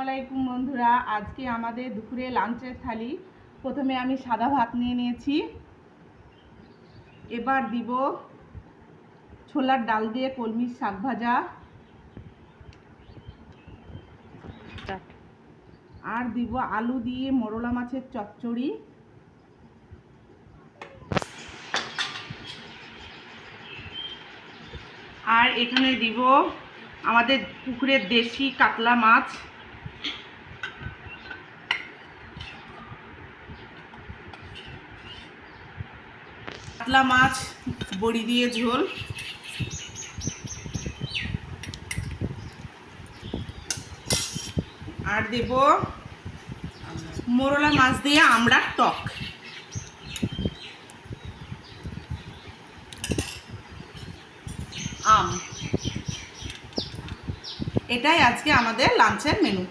আলাইকুম বন্ধুরা, আজকে আমাদের দুপুরে লাঞ্চের থালি। প্রথমে আমি সাদা ভাত নিয়ে নিয়েছি, এবার দিব ছোলার ডাল দিয়ে কলমির শাক ভাজা, আর দিব আলু দিয়ে মোরলা মাছের চচ্চড়ি, আর এখানে দিব আমাদের পুকুরের দেশি কাতলা মাছ, কাতলা মাছ বড়ি দিয়ে ঝোল, আর দেব মোরলা মাছ দিয়ে আমড়ার টক। এটাই আজকে আমাদের লাঞ্চের মেনু।